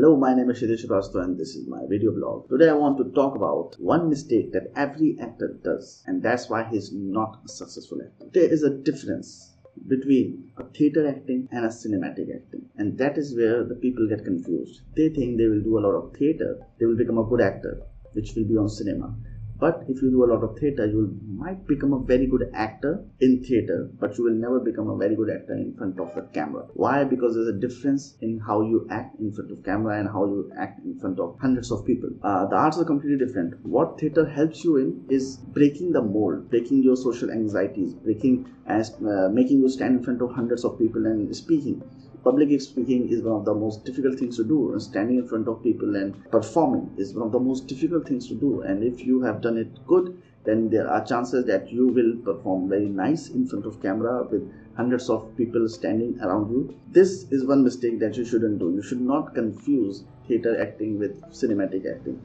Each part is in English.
Hello, my name is Shirish Shrivastava and this is my video blog. Today I want to talk about one mistake that every actor does, and that's why he's not a successful actor. There is a difference between a theatre acting and a cinematic acting, and that is where the people get confused. They think they will do a lot of theatre, they will become a good actor, which will be on cinema. But if you do a lot of theatre, you might become a very good actor in theatre, but you will never become a very good actor in front of the camera. Why? Because there's a difference in how you act in front of camera and how you act in front of hundreds of people. The arts are completely different. What theatre helps you in is breaking the mold, breaking your social anxieties, making you stand in front of hundreds of people and speaking. Public speaking is one of the most difficult things to do, and standing in front of people and performing is one of the most difficult things to do. And if you have done it good, then there are chances that you will perform very nice in front of camera with hundreds of people standing around you. This is one mistake that you shouldn't do. You should not confuse theatre acting with cinematic acting.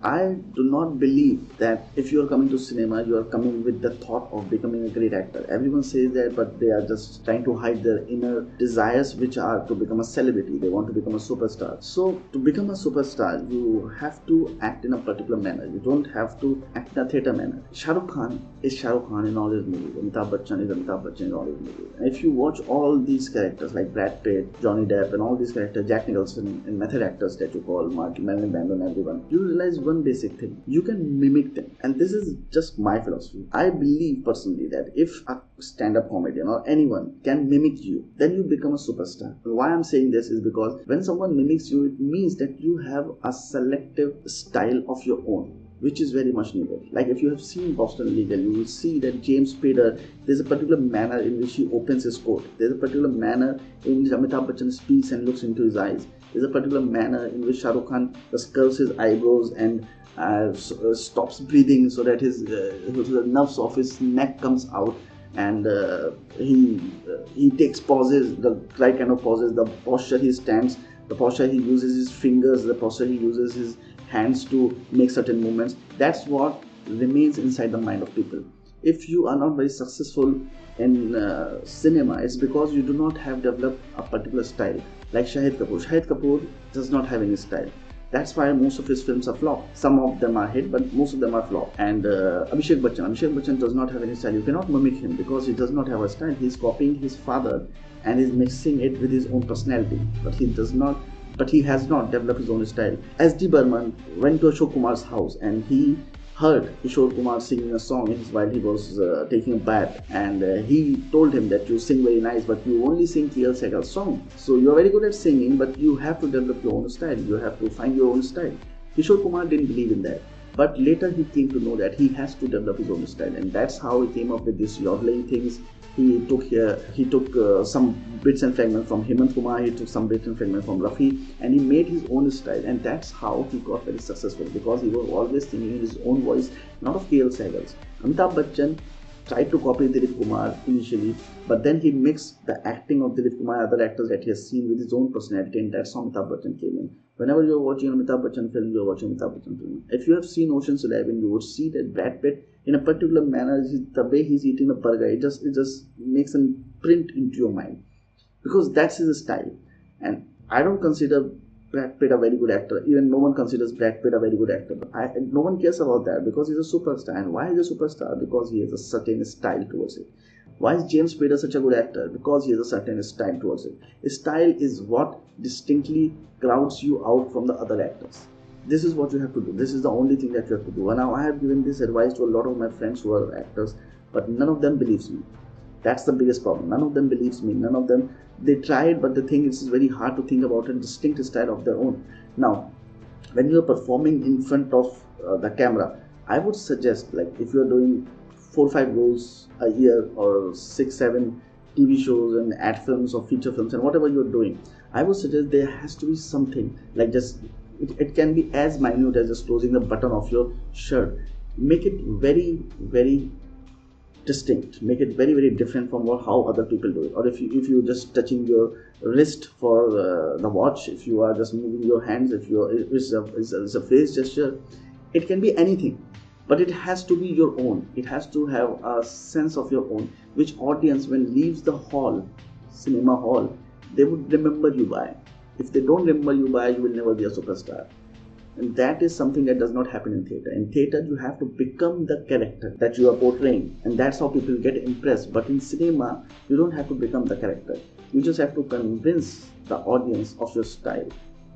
I do not believe that if you are coming to cinema, you are coming with the thought of becoming a great actor. Everyone says that, but they are just trying to hide their inner desires, which are to become a celebrity. They want to become a superstar. So to become a superstar, you have to act in a particular manner. You don't have to act in a theatre manner. Shah Rukh Khan is Shah Rukh Khan in all his movies. Amitabh Bachchan is Amitabh Bachchan in all his movies. And if you watch all these characters like Brad Pitt, Johnny Depp, and all these characters, Jack Nicholson, and method actors that you call Marilyn Manson, everyone, you realize one basic thing: you can mimic them. And this is just my philosophy. I believe personally that if a stand-up comedian or anyone can mimic you, then you become a superstar. And why I'm saying this is because when someone mimics you, it means that you have a selective style of your own, which is very much needed. Like if you have seen Boston Legal, you will see that James Spader, there's a particular manner in which he opens his coat. There's a particular manner in which Amitabh Bachchan speaks and looks into his eyes. There's a particular manner in which Shah Rukh Khan just curls his eyebrows and stops breathing so that the nerves of his neck comes out, and he takes pauses, the right kind of pauses, the posture he stands, the posture he uses his fingers, the posture he uses his hands to make certain movements. That's what remains inside the mind of people. If you are not very successful in cinema, it's because you do not have developed a particular style. Like Shahid Kapoor does not have any style. That's why most of his films are flop. Some of them are hit, but most of them are flop. And Abhishek Bachchan does not have any style. You cannot mimic him because he does not have a style. He's copying his father and is mixing it with his own personality. But he has not developed his own style. S.D. Burman went to Ashok Kumar's house and he heard Kishore Kumar singing a song while he was taking a bath, and he told him that you sing very nice, but you only sing T.L. Segal's song. So you are very good at singing, but you have to develop your own style. You have to find your own style. Kishore Kumar didn't believe in that, but later he came to know that he has to develop his own style, and that's how he came up with these yodeling things. He took some bits and fragments from Hemant Kumar, he took some bits and fragments from Rafi, and he made his own style, and that's how he got very successful, because he was always singing in his own voice, not of T.L. Segal's. Amitabh Bachchan tried to copy Dilip Kumar initially, but then he mixed the acting of Dilip Kumar, other actors that he has seen, with his own personality, and that's how Amitabh Bachchan came in. Whenever you're watching an Amitabh Bachchan film, you're watching Amitabh Bachchan film. If you have seen Ocean's 11, you would see that Brad Pitt, in a particular manner, the way he's eating a burger, it just makes a print into your mind, because that's his style. And I don't consider Brad Pitt a very good actor. Even no one considers Brad Pitt a very good actor. But no one cares about that, because he's a superstar. And why is he a superstar? Because he has a certain style towards it. Why is James Spader such a good actor? Because he has a certain style towards it. His style is what distinctly crowds you out from the other actors. This is what you have to do. This is the only thing that you have to do. And now I have given this advice to a lot of my friends who are actors, but none of them believes me. That's the biggest problem. None of them believes me. None of them, they tried, but the thing is, it's very hard to think about a distinct style of their own. Now, when you are performing in front of the camera, I would suggest, like if you are doing 4 or 5 roles a year, or 6, 7 TV shows and ad films or feature films, and whatever you're doing, I would suggest there has to be something like just, it can be as minute as just closing the button of your shirt. Make it very, very distinct. Make it very, very different from how other people do it. Or if you're just touching your wrist for the watch, if you are just moving your hands, if it's a face gesture, it can be anything. But it has to be your own. It has to have a sense of your own, which audience, when leaves the hall, cinema hall, they would remember you by. If they don't remember you by, you will never be a superstar. And that is something that does not happen in theater. In theater, you have to become the character that you are portraying, and that's how people get impressed. But in cinema, you don't have to become the character. You just have to convince the audience of your style.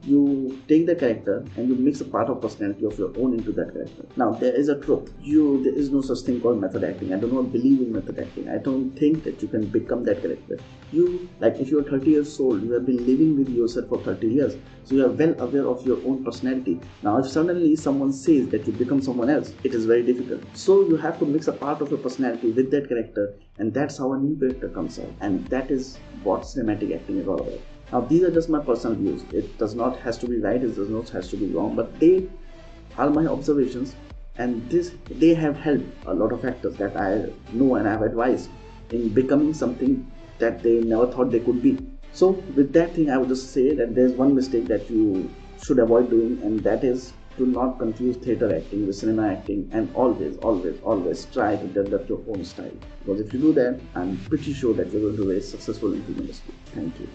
You take the character and you mix a part of personality of your own into that character. Now, there is a truth. There is no such thing called method acting. I do not believe in method acting. I don't think that you can become that character. If you're 30 years old, you have been living with yourself for 30 years. So you are well aware of your own personality. Now, if suddenly someone says that you become someone else, it is very difficult. So you have to mix a part of your personality with that character, and that's how a new character comes out. And that is what cinematic acting is all about. Now, these are just my personal views. It does not has to be right, it does not has to be wrong, but they are my observations, and they have helped a lot of actors that I know and I have advised in becoming something that they never thought they could be. So with that thing, I would just say that there's one mistake that you should avoid doing, and that is to not confuse theater acting with cinema acting, and always try to develop your own style. Because if you do that, I'm pretty sure that you're going to be very successful in the film industry. Thank you.